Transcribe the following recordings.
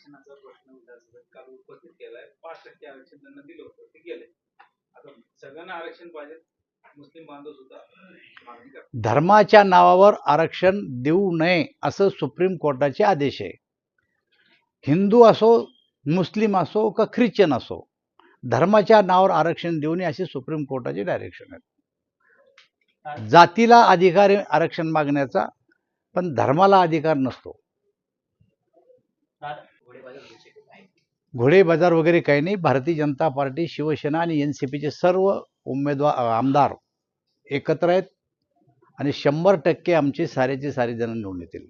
आरक्षणाचा प्रश्न विधानसभेत काल उपस्थित केलाय. 5% आरक्षण त्यांना दिलं होतं, ते गेले. आता सगळ्यांना आरक्षण पाहिजे, मुस्लिम बांधव सुद्धा मागणी करतात. धर्माच्या नावावर आरक्षण देऊ नये असं सुप्रीम कोर्टाचे आदेश आहे. हिंदू असो, मुस्लिम असो का ख्रिश्चन असो, धर्माच्या नावावर आरक्षण देऊ नये असे सुप्रीम कोर्टाचे डायरेक्शन आहेत. जातीला अधिकार आहे आरक्षण मागण्याचा, पण धर्माला अधिकार नसतो. घोडे बाजार वगैरे काही नाही. भारतीय जनता पार्टी, शिवसेना आणि एनसीपीचे सर्व आमदार एकत्र आहेत आणि 100% आमचे सारेचे सारे जण निवडून येतील.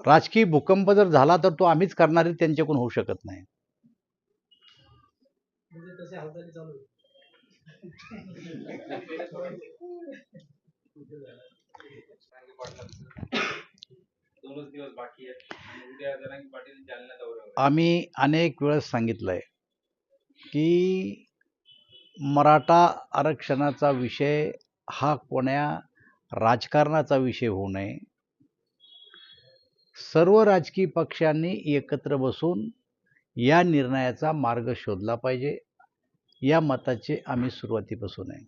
राजकीय भूकंप जर झाला तर तो आम्हीच करणारे, त्यांच्याकडून होऊ शकत नाही. आम्ही अनेक वेळेस सांगितलंय की मराठा आरक्षणाचा विषय हा कोण्या राजकारणाचा विषय होऊ नये. सर्व राजकीय पक्षांनी एकत्र बसून या निर्णयाचा मार्ग शोधला पाहिजे, या मताचे आम्ही सुरुवातीपासून आहे.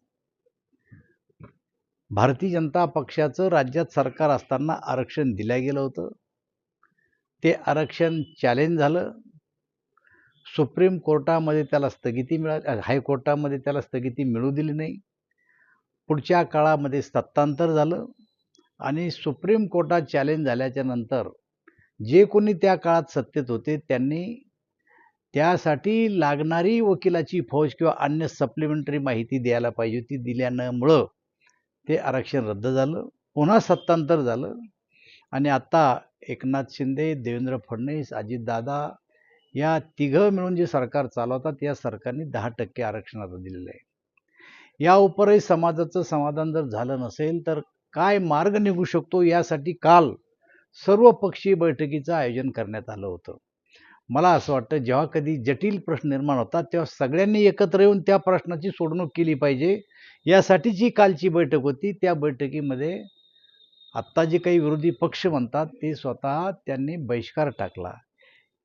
भारतीय जनता पक्षाचं राज्यात सरकार असताना आरक्षण दिलं गेलं होतं. ते आरक्षण चॅलेंज झालं. सुप्रीम कोर्टामध्ये त्याला स्थगिती मिळाली, हायकोर्टामध्ये त्याला स्थगिती मिळू दिली नाही. पुढच्या काळामध्ये सत्तांतर झालं आणि सुप्रीम कोर्टात चॅलेंज झाल्याच्या नंतर जे कोणी त्या काळात सत्तेत होते त्यांनी त्यासाठी लागणारी वकिलाची फौज किंवा अन्य सप्लिमेंटरी माहिती द्यायला पाहिजे होती. दिल्यामुळं ते आरक्षण रद्द झालं. पुन्हा सत्तांतर झालं आणि आता एकनाथ शिंदे, देवेंद्र फडणवीस, अजितदादा या तिघं मिळून जे सरकार चालवतात, या सरकारने 10% आरक्षण आता दिलेलं आहे. या उपरही समाजाचं समाधान जर झालं नसेल तर काय मार्ग निघू शकतो, यासाठी काल सर्वपक्षीय बैठकीचं आयोजन करण्यात आलं होतं. मला असं वाटतं जेव्हा कधी जटिल प्रश्न निर्माण होतात तेव्हा सगळ्यांनी एकत्र येऊन त्या प्रश्नाची सोडवणूक केली पाहिजे. यासाठी जी कालची बैठक होती, त्या बैठकीमध्ये आत्ता जे काही विरोधी पक्ष म्हणतात ते स्वतः त्यांनी बहिष्कार टाकला.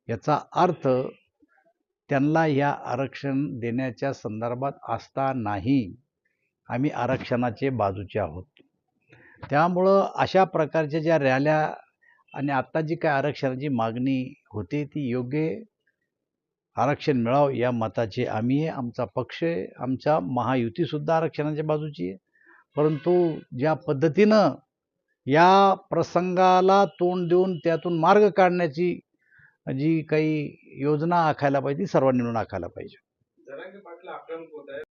याचा अर्थ त्यांना या आरक्षण देण्याच्या संदर्भात आस्था नाही. आम्ही आरक्षणाचे बाजूचे आहोत. त्यामुळं अशा प्रकारच्या ज्या रॅल्या आणि आत्ता जी काय आरक्षणाची मागणी होती ती योग्य, आरक्षण मिळावं या मताचे आम्ही आहे, आमचा पक्ष आहे, आमच्या महायुतीसुद्धा आरक्षणाच्या बाजूची आहे. परंतु ज्या पद्धतीनं या प्रसंगाला तोंड देऊन त्यातून मार्ग काढण्याची जी काही योजना आखायला पाहिजे ती सर्वांनी मिळून आखायला पाहिजे.